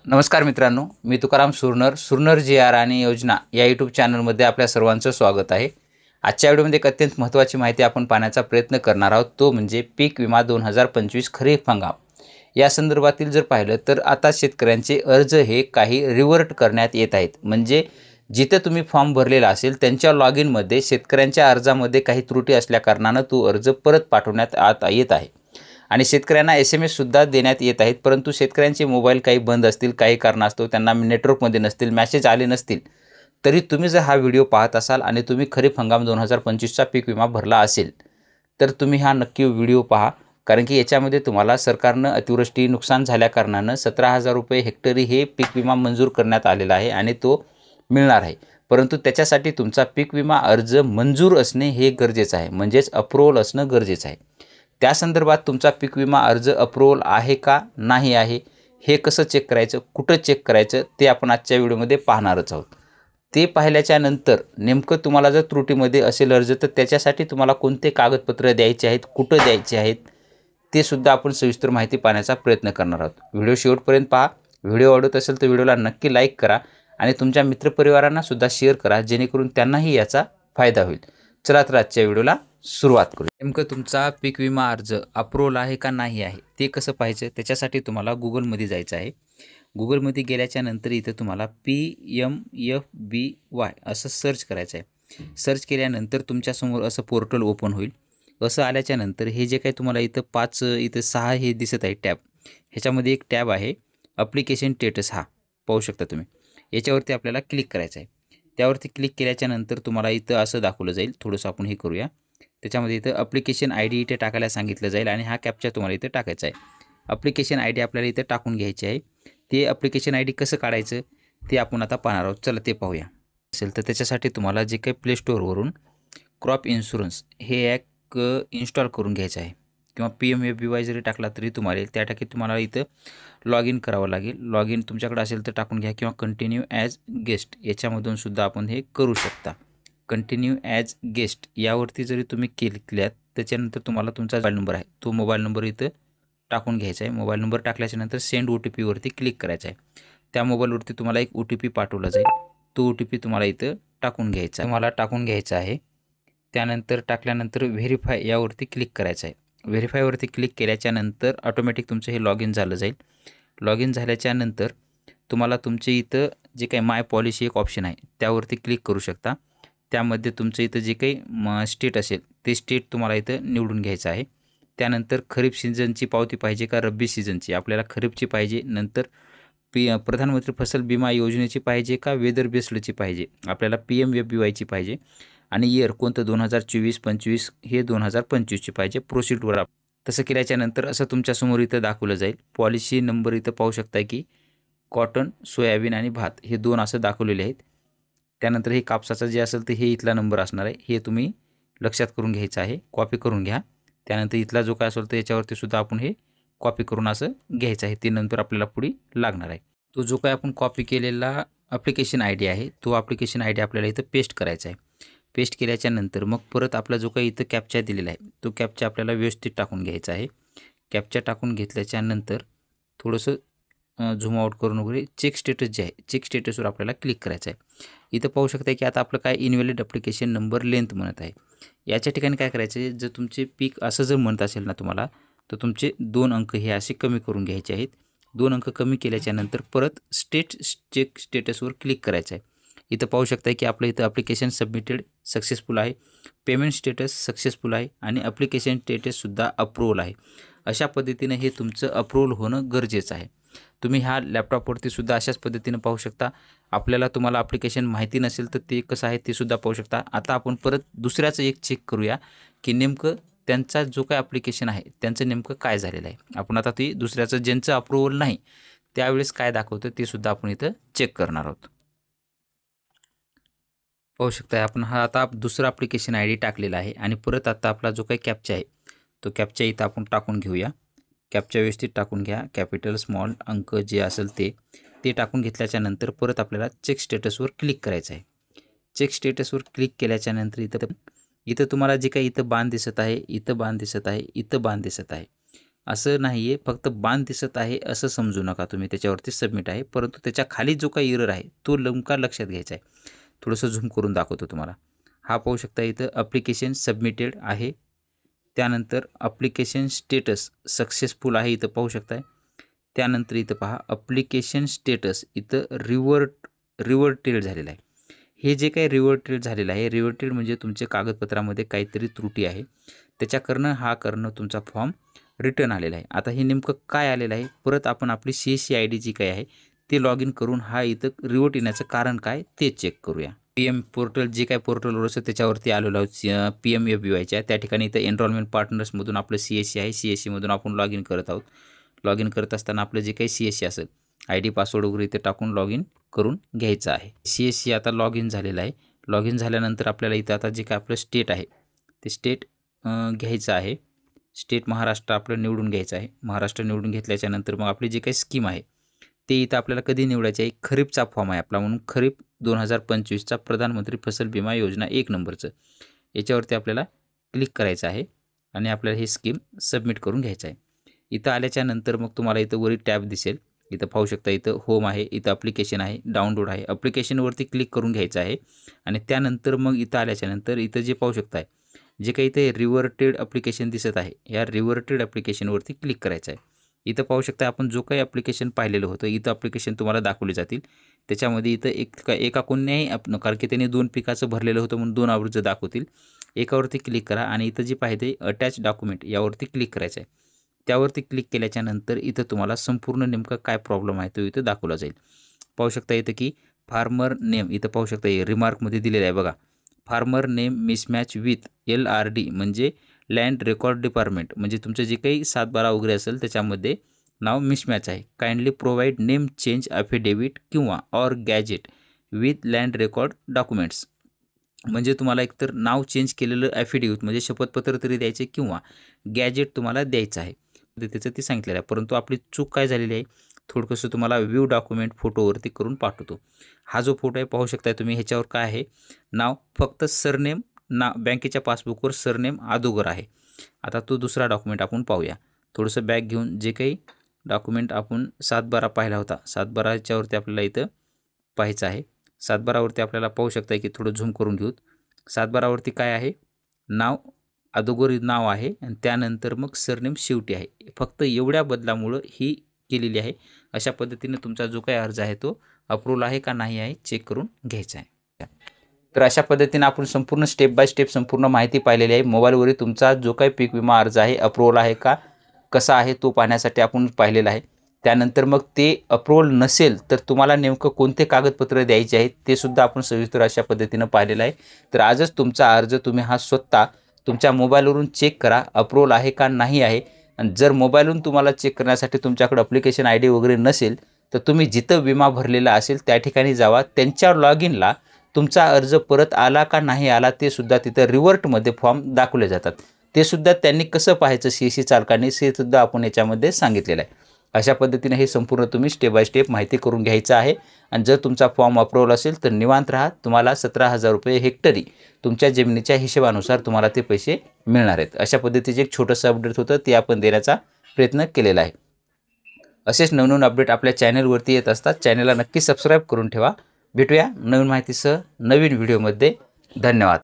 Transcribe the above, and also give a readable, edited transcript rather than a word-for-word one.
नमस्कार मित्रांनो, मी तुकाराम सुरनर जी आर आणि योजना या यूट्यूब चॅनलमध्ये आपल्या सर्वांचं स्वागत आहे। आजच्या व्हिडिओमध्ये एक अत्यंत महत्त्वाची माहिती आपण पाहण्याचा प्रयत्न करणार आहोत, तो म्हणजे पीक विमा 2025 खरीप हंगाम। या संदर्भातील जर पाहिलं तर आता शेतकऱ्यांचे अर्ज हे काही रिव्हर्ट करण्यात येत आहेत। म्हणजे जिथे तुम्ही फॉर्म भरलेला असेल त्यांच्या लॉग इनमध्ये शेतकऱ्यांच्या अर्जामध्ये काही त्रुटी असल्या कारणानं तो अर्ज परत पाठवण्यात येत आहे आणि शेतकऱ्यांना SMS सुद्धा देण्यात येत आहेत। परंतु शेतकऱ्यांचे मोबाईल काही बंद असतील, काही कारणास्तव त्यांना नेटवर्कमध्ये नसतील, मेसेज आले नसतील, तरी तुम्ही जर हा व्हिडिओ पाहत असाल आणि तुम्ही खरीप हंगाम 2025चा पीक विमा भरला असेल तर तुम्ही हा नक्की व्हिडिओ पहा। कारण की याच्यामध्ये तुम्हाला सरकारनं अतिवृष्टी नुकसान झाल्या कारणानं 17,000 रुपये हेक्टरी हे पीक विमा मंजूर करण्यात आलेला आहे आणि तो मिळणार आहे। परंतु त्याच्यासाठी तुमचा पीक विमा अर्ज मंजूर असणे हे गरजेचं आहे, म्हणजेच अप्रूव्हल असणं गरजेचं आहे। त्या संदर्भात तुमचा पीक विमा अर्ज अप्रूव्हल आहे का नाही आहे हे कसं चेक करायचं, कुठं चेक करायचं ते आपण आजच्या व्हिडिओमध्ये पाहणारच आहोत। ते पाहिल्याच्या नंतर नेमकं तुम्हाला जर त्रुटीमध्ये असेल अर्ज तर त्याच्यासाठी तुम्हाला कोणते कागदपत्र द्यायचे आहेत, कुठं द्यायचे आहेत ते सुद्धा आपण सविस्तर माहिती पाहण्याचा प्रयत्न करणार आहोत। व्हिडिओ शेवटपर्यंत पहा। व्हिडिओ आवडत असेल तर व्हिडिओला नक्की लाईक करा आणि तुमच्या मित्रपरिवारांना सुद्धा शेअर करा, जेणेकरून त्यांनाही याचा फायदा होईल। चला तर आजच्या व्हिडिओला सुरुवात करू। नेमकं तुमचा पीक विमा अर्ज अप्रूव्हल आहे का नाही आहे ते कसं पाहायचं, त्याच्यासाठी तुम्हाला गुगलमध्ये जायचं आहे। गुगलमध्ये गेल्याच्या नंतर इथं तुम्हाला PMFBY असं सर्च करायचं आहे। सर्च केल्यानंतर तुमच्यासमोर असं पोर्टल ओपन होईल। असं आल्याच्या नंतर हे जे काही तुम्हाला इथं 6 हे दिसत आहे टॅब, ह्याच्यामध्ये एक टॅब आहे ॲप्लिकेशन स्टेटस, हा पाहू शकता तुम्ही। याच्यावरती आपल्याला क्लिक करायचं आहे। त्यावरती क्लिक केल्याच्या नंतर तुम्हाला इथं असं दाखवलं जाईल, थोडंसं आपण हे करूया। त्याच्यामध्ये इथं ॲप्लिकेशन ID इथे टाकायला सांगितलं जाईल आणि हा कॅप्चा तुम्हाला इथं टाकायचा आहे। ॲप्लिकेशन ID आपल्याला इथं टाकून घ्यायची आहे। ते ॲप्लिकेशन ID कसं काढायचं ते आपण आता पाहणार आहोत। चला ते पाहूया। असेल तर त्याच्यासाठी तुम्हाला जे काही प्ले स्टोअरवरून क्रॉप इन्शुरन्स हे ॲप इन्स्टॉल करून घ्यायचं आहे, किंवा PMFBY जरी टाकला तरी तुम्हाला त्या टाकी तुम्हाला इथं लॉग इन करावं लागेल। लॉग इन तुमच्याकडे असेल तर टाकून घ्या, किंवा कंटिन्यू ॲज गेस्ट याच्यामधून सुद्धा आपण हे करू शकता। कंटिन्यू ॲज गेस्ट यावरती जरी तुम्ही केल्यात त्याच्यानंतर तुम्हाला तुमचा मोबाईल नंबर आहे तो मोबाईल नंबर इथं टाकून घ्यायचा आहे। मोबाईल नंबर टाकल्याच्या नंतर सेंड OTP वरती क्लिक करायचं आहे। त्या मोबाईलवरती तुम्हाला एक OTP पाठवला जाईल, तो OTP तुम्हाला इथं टाकून घ्यायचा आहे, तुम्हाला टाकून घ्यायचा आहे। त्यानंतर टाकल्यानंतर व्हेरीफाय यावरती क्लिक करायचं आहे। व्हेरीफायवरती क्लिक केल्याच्या नंतर ऑटोमॅटिक तुमचं हे लॉग इन झालं जाईल। लॉग इन झाल्याच्या नंतर तुम्हाला तुमचे इथं जे काही माय पॉलिसी एक ऑप्शन आहे त्यावरती क्लिक करू शकता। त्यामध्ये तुमचं इथं जे काही स्टेट असेल ते स्टेट तुम्हाला इथं निवडून घ्यायचं आहे। त्यानंतर खरीप सीझनची पावती पाहिजे का रब्बी सीझनची, आपल्याला खरीपची पाहिजे। नंतर प्रधानमंत्री फसल विमा योजनेची पाहिजे का वेदर बेस्डची पाहिजे, आपल्याला PMFBYची पाहिजे। आणि इयर कोणतं 2024-25 हे 2025ची पाहिजे। प्रोसीडवर तसं केल्याच्या नंतर असं तुमच्यासमोर इथं दाखवलं जाईल। पॉलिसी नंबर इथं पाहू शकता की कॉटन, सोयाबीन आणि भात हे 2 असं दाखवलेले आहेत। त्यानंतर हे कापसाचं जे असेल तर हे इथला नंबर असणार आहे, हे तुम्ही लक्षात करून घ्यायचं आहे, कॉपी करून घ्या। त्यानंतर इथला जो काय असेल तर याच्यावरती सुद्धा आपण हे कॉपी करून असं घ्यायचं आहे, ते नंतर आपल्याला पुढे लागणार आहे। तो जो काय आपण कॉपी केलेला ॲप्लिकेशन ID आहे तो ॲप्लिकेशन ID आपल्याला इथं पेस्ट करायचा आहे। पेस्ट केल्याच्या नंतर मग परत आपला जो काही इथं कॅप्चा दिलेला आहे तो कॅप्चा आपल्याला व्यवस्थित टाकून घ्यायचा आहे। कॅप्चा टाकून घेतल्याच्या नंतर थोडंसं झूम आउट करून वगैरे चेक स्टेटस जे आहे चेक स्टेटसवर आपल्याला क्लिक करायचं आहे। इथं पाहू शकता की आता आपलं काय इनव्हॅलिड ॲप्लिकेशन नंबर लेंथ म्हणत आहे। याच्या ठिकाणी काय करायचं आहे, जर तुमचे पीक असं जर म्हणत असेल ना तुम्हाला, तर तुमचे 2 अंक हे असे कमी करून घ्यायचे आहेत। 2 अंक कमी केल्याच्या नंतर परत चेक स्टेटसवर क्लिक करायचं आहे। इथं पाहू शकता की आपलं इथं ॲप्लिकेशन सबमिटेड सक्सेसफुल आहे, पेमेंट स्टेटस सक्सेसफुल आहे आणि ॲप्लिकेशन स्टेटससुद्धा अप्रूव्हल आहे। अशा पद्धतीनं हे तुमचं अप्रूव्हल होणं गरजेचं आहे। तुम्ही ह्या लॅपटॉपवरती सुद्धा अशाच पद्धतीनं पाहू शकता। आपल्याला तुम्हाला ॲप्लिकेशन माहिती नसेल तर ते कसं आहे ते सुद्धा पाहू शकता। आता आपण परत दुसऱ्याचं एक चेक करूया की नेमकं त्यांचा जो काही ॲप्लिकेशन आहे त्यांचं नेमकं काय झालेलं आहे। आपण आता ती दुसऱ्याचं ज्यांचं अप्रूव्हल नाही त्यावेळेस काय दाखवतं ते सुद्धा आपण इथं चेक करणार आहोत। पाहू शकता आपण हा आता दुसरा ॲप्लिकेशन ID टाकलेला आहे आणि परत आता आपला जो काही कॅप्चा आहे तो कॅप्चा इथं आपण टाकून घेऊया। कॅप्चा व्यवस्थित टाकून घ्या, कॅपिटल स्मॉल अंक जे असेल ते टाकून घेतल्याच्या नंतर परत आपल्याला चेक स्टेटसवर क्लिक करायचं आहे। चेक स्टेटसवर क्लिक केल्याच्या नंतर इथं तुम्हाला जे काही इथं बाण दिसत आहे, इथं बाण दिसत आहे, इथं बाण दिसत आहे, असं नाही आहे, फक्त बाण दिसत आहे असं समजू नका तुम्ही. त्याच्यावरती सबमिट आहे, परंतु त्याच्या खाली जो काही एरर आहे तो नेमका लक्षात घ्यायचा आहे. थोडंसं झूम करून दाखवतो तुम्हाला. हा पाहू शकता इथं ॲप्लिकेशन सबमिटेड आहे. त्यानंतर ॲप्लिकेशन स्टेटस सक्सेसफुल आहे इथं पाहू शकताय. त्यानंतर इथं पहा ॲप्लिकेशन स्टेटस इथं रिव्हर्टेड झालेलं आहे. हे जे काही रिव्हर्टेड झालेलं आहे, रिव्हर्टेड म्हणजे तुमच्या कागदपत्रामध्ये काहीतरी त्रुटी आहे, त्याच्या करणं तुमचा फॉर्म रिटर्न आलेला आहे. आता हे नेमकं काय आलेलं आहे, परत आपण आपली CSC ID जी काही आहे ते लॉग इन करून हा इथं रिव्हर्ट येण्याचं कारण काय ते चेक करूया. PM पोर्टल जे काही पोर्टलवर असतं त्याच्यावरती आलेलो आहोत. PMFBYच्या त्या ठिकाणी इथं एनरोलमेंट पार्टनर्समधून आपलं CSC आहे. CSCमधून आपण लॉग इन करत आहोत. लॉग इन करत असताना आपलं जे काही CSC असेल ID पासवर्ड वगैरे इथे टाकून लॉग इन करून घ्यायचं आहे. CSC आता लॉग इन झालेलं आहे. लॉग इन झाल्यानंतर आपल्याला इथं आता जे काय आपलं स्टेट आहे ते स्टेट घ्यायचं आहे. स्टेट महाराष्ट्र आपलं निवडून घ्यायचं आहे. महाराष्ट्र निवडून घेतल्याच्यानंतर मग आपली जी काही स्कीम आहे ते इथं आपल्याला कधी निवडायची आहे, खरीपचा फॉर्म आहे आपला, म्हणून खरीप 2025चा प्रधानमंत्री फसल विमा योजना 1 नंबरचं याच्यावरती आपल्याला क्लिक करायचं आहे आणि आपल्याला हे स्कीम सबमिट करून घ्यायचं आहे. इथं आल्याच्यानंतर मग तुम्हाला इथं वरी टॅब दिसेल. इथं पाहू शकता इथं होम आहे, इथं ॲप्लिकेशन आहे, डाउनलोड आहे. ॲप्लिकेशनवरती क्लिक करून घ्यायचं आहे आणि त्यानंतर मग इथं आल्याच्यानंतर इथं जे पाहू शकताय जे काही इथे रिव्हर्टेड ॲप्लिकेशन दिसत आहे, या रिव्हर्टेड ॲप्लिकेशनवरती क्लिक करायचं आहे. इथं पाहू शकता आपण जो काही ॲप्लिकेशन पाहिलेलं होतं इथं ॲप्लिकेशन तुम्हाला दाखवले जातील. त्याच्यामध्ये इथं एका कोणत्याही कारण की त्यांनी 2 पिकाचं भरलेलं होतं म्हणून 2 आवृत्ती दाखवतील. एकावरती क्लिक करा आणि इथं जे पाहिजे अटॅच डॉक्युमेंट यावरती क्लिक करायचं आहे. त्यावरती क्लिक केल्याच्यानंतर इथं तुम्हाला संपूर्ण नेमका काय प्रॉब्लेम आहे तो इथं दाखवला जाईल. पाहू शकता इथं की फार्मर नेम इथं पाहू शकता रिमार्कमध्ये दिलेलं आहे बघा. Farmer name mismatch with LRD म्हणजे लँड रेकॉर्ड डिपार्टमेंट, म्हणजे तुमचं जे काही 7/12 वगैरे असेल त्याच्यामध्ये नाव मिसमॅच आहे. Kindly provide name change affidavit किंवा or gazette with land record documents, म्हणजे तुम्हाला एकतर नाव चेंज केलेलं ॲफिडेविट म्हणजे शपथपत्र तरी द्यायचे किंवा गॅजेट तुम्हाला द्यायचं आहे. त्याचं ते सांगितलेलं आहे, परंतु आपली चूक काय झालेली आहे, थोडंसं तुम्हाला व्ह्यू डॉक्युमेंट फोटोवरती करून पाठवतो. हा जो फोटो आहे पाहू शकताय तुम्ही, ह्याच्यावर काय आहे नाव फक्त सरनेम बँकेच्या पासबुकवर सरनेम अगोदर आहे. आता तो दुसरा डॉक्युमेंट आपण पाहूया. थोडंसं बॅक घेऊन जे काही डॉक्युमेंट आपण 7/12 पाहिला होता 7/12च्यावरती आपल्याला इथं पाहायचं आहे. 7/12वरती आपल्याला पाहू शकता की थोडं झूम करून घेऊत. 7/12वरती काय आहे नाव अगोदर नाव आहे आणि त्यानंतर मग सरनेम शेवटी आहे. फक्त एवढ्या बदलामुळं ही केलेली आहे. अशा पद्धतीने तुमचा जो काही अर्ज आहे तो अप्रूव्हल आहे का नाही आहे चेक करून घ्यायचा आहे. तर अशा पद्धतीने आपण संपूर्ण स्टेप बाय स्टेप संपूर्ण माहिती पाहिलेली आहे. मोबाईलवरील तुमचा जो काही पीक विमा अर्ज आहे अप्रूव्हल आहे का कसा आहे तो पाहण्यासाठी आपण पाहिलेला आहे. त्यानंतर मग ते अप्रूव्हल नसेल तर तुम्हाला नेमकं कोणते कागदपत्र द्यायचे आहेत ते सुद्धा आपण सविस्तर अशा पद्धतीनं पाहिलेलं आहे. तर आजच तुमचा अर्ज तुम्ही हा स्वतः तुमच्या मोबाईलवरून चेक करा अप्रूव्हल आहे का नाही आहे. आणि जर मोबाईलवरून तुम्हाला चेक करण्यासाठी तुमच्याकडे ॲप्लिकेशन ID वगैरे नसेल तर तुम्ही जिथं विमा भरलेला असेल त्या ठिकाणी जावा. त्यांच्या लॉग इनला तुमचा अर्ज परत आला का नाही आला ते सुद्धा तिथं रिव्हर्टमध्ये फॉर्म दाखवले जातात. ते सुद्धा त्यांनी कसं पाहायचं CSC चालकांनी हे सुद्धा आपण याच्यामध्ये सांगितलेलं आहे. अशा पद्धतीने हे संपूर्ण तुम्ही स्टेप बाय स्टेप माहिती करून घ्यायचं आहे. आणि जर तुमचा फॉर्म अप्रूव्हल असेल तर निवांत राहा. तुम्हाला 17,000 रुपये हेक्टरी तुमच्या जमिनीच्या हिशोबानुसार तुम्हाला ते पैसे मिळणार आहेत. अशा पद्धतीचे एक छोटंसं अपडेट होतं ते आपण देण्याचा प्रयत्न केलेला आहे. असेच नवनवीन अपडेट आपल्या चॅनलवरती येत असतात. चॅनलला नक्की सबस्क्राईब करून ठेवा. भेटूया नवीन माहितीसह नवीन व्हिडिओमध्ये. धन्यवाद.